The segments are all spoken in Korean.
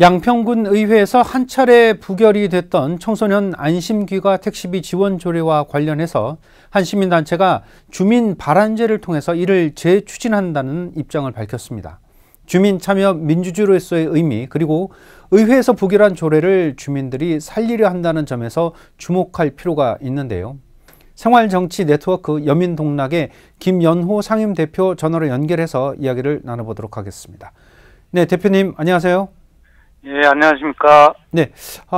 양평군 의회에서 한 차례 부결이 됐던 청소년 안심귀가 택시비 지원 조례와 관련해서 한 시민단체가 주민 발안제를 통해서 이를 재추진한다는 입장을 밝혔습니다. 주민 참여 민주주의로서의 의미 그리고 의회에서 부결한 조례를 주민들이 살리려 한다는 점에서 주목할 필요가 있는데요. 생활정치 네트워크 여민동락의 김연호 상임대표 전화로 연결해서 이야기를 나눠보도록 하겠습니다. 네, 대표님 안녕하세요. 예, 안녕하십니까. 네,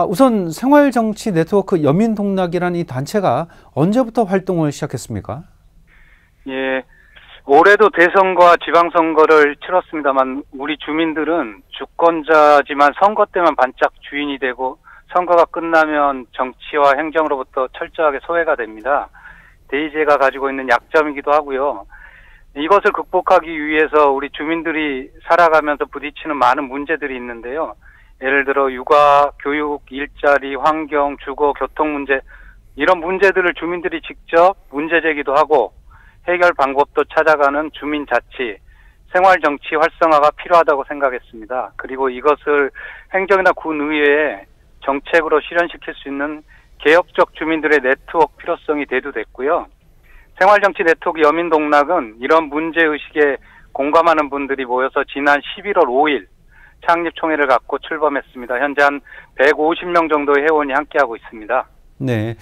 우선 생활정치 네트워크 여민동락이라는 이 단체가 언제부터 활동을 시작했습니까? 예, 올해도 대선과 지방선거를 치렀습니다만 우리 주민들은 주권자지만 선거 때만 반짝 주인이 되고 선거가 끝나면 정치와 행정으로부터 철저하게 소외가 됩니다. 대의제가 가지고 있는 약점이기도 하고요. 이것을 극복하기 위해서 우리 주민들이 살아가면서 부딪히는 많은 문제들이 있는데요. 예를 들어 육아, 교육, 일자리, 환경, 주거, 교통 문제 이런 문제들을 주민들이 직접 문제 제기도 하고 해결 방법도 찾아가는 주민자치, 생활정치 활성화가 필요하다고 생각했습니다. 그리고 이것을 행정이나 군의회에 정책으로 실현시킬 수 있는 개혁적 주민들의 네트워크 필요성이 대두됐고요. 생활정치 네트워크 여민동락은 이런 문제의식에 공감하는 분들이 모여서 지난 11월 5일 창립총회를 갖고 출범했습니다. 현재 한 150명 정도의 회원이 함께하고 있습니다. 네,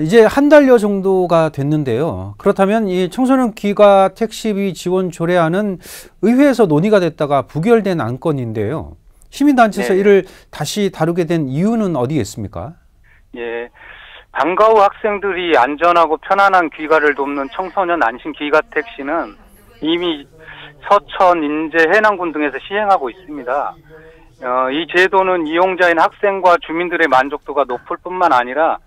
이제 한 달여 정도가 됐는데요. 그렇다면 이 청소년 귀가 택시비 지원 조례안은 의회에서 논의가 됐다가 부결된 안건인데요. 시민단체에서 네. 이를 다시 다루게 된 이유는 어디에 있습니까? 예, 방과 후 학생들이 안전하고 편안한 귀가를 돕는 청소년 안심 귀가 택시는 이미 서천, 인제, 해남군 등에서 시행하고 있습니다. 이 제도는 이용자인 학생과 주민들의 만족도가 높을 뿐만 아니라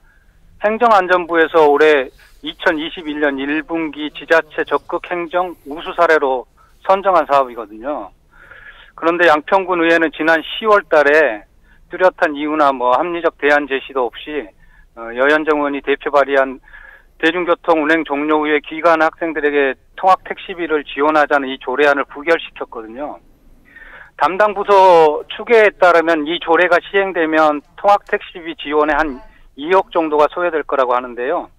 행정안전부에서 올해 2021년 1분기 지자체 적극 행정 우수 사례로 선정한 사업이거든요. 그런데 양평군 의회는 지난 10월 달에 뚜렷한 이유나 합리적 대안 제시도 없이 여현정 의원이 대표 발의한 대중교통 운행 종료 후에 귀가한 학생들에게 통학 택시비를 지원하자는 이 조례안을 부결시켰거든요. 담당 부서 추계에 따르면 이 조례가 시행되면 통학 택시비 지원에 한 2억 정도가 소요될 거라고 하는데요.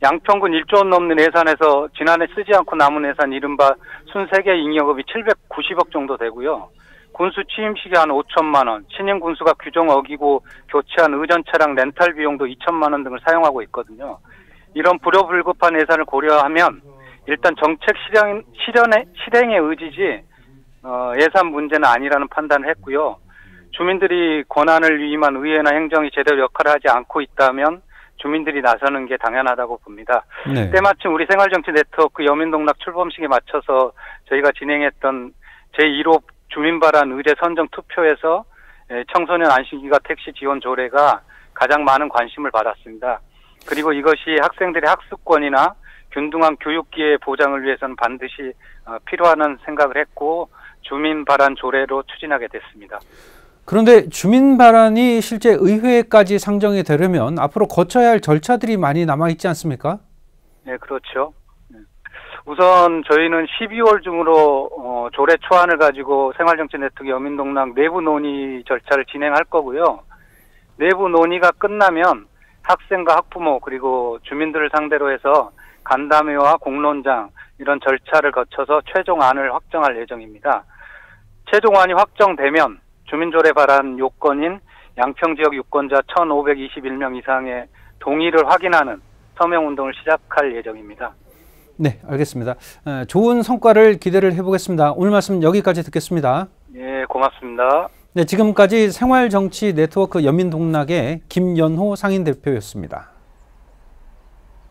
양평군 1조 원 넘는 예산에서 지난해 쓰지 않고 남은 예산 이른바 순세계 잉여금이 790억 정도 되고요. 군수 취임식에 한 5천만 원, 신임 군수가 규정 어기고 교체한 의전 차량 렌탈 비용도 2천만 원 등을 사용하고 있거든요. 이런 불효불급한 예산을 고려하면 일단 정책 실행의 의지지 예산 문제는 아니라는 판단을 했고요. 주민들이 권한을 위임한 의회나 행정이 제대로 역할을 하지 않고 있다면 주민들이 나서는 게 당연하다고 봅니다. 네. 때마침 우리 생활정치 네트워크 여민동락 출범식에 맞춰서 저희가 진행했던 제1호 주민발안 의제 선정 투표에서 청소년 안심귀가 택시 지원 조례가 가장 많은 관심을 받았습니다. 그리고 이것이 학생들의 학습권이나 균등한 교육 기회 보장을 위해서는 반드시 필요하다는 생각을 했고 주민 발안 조례로 추진하게 됐습니다. 그런데 주민 발안이 실제 의회까지 상정이 되려면 앞으로 거쳐야 할 절차들이 많이 남아있지 않습니까? 네, 그렇죠. 우선 저희는 12월 중으로 조례 초안을 가지고 생활정치 네트워크 여민동락 내부 논의 절차를 진행할 거고요. 내부 논의가 끝나면 학생과 학부모 그리고 주민들을 상대로 해서 간담회와 공론장 이런 절차를 거쳐서 최종안을 확정할 예정입니다. 최종안이 확정되면 주민조례 발안 요건인 양평지역 유권자 1,521명 이상의 동의를 확인하는 서명운동을 시작할 예정입니다. 네, 알겠습니다. 좋은 성과를 기대를 해보겠습니다. 오늘 말씀 여기까지 듣겠습니다. 예, 고맙습니다. 네, 지금까지 생활정치 네트워크 여민동락의 김연호 상임대표였습니다.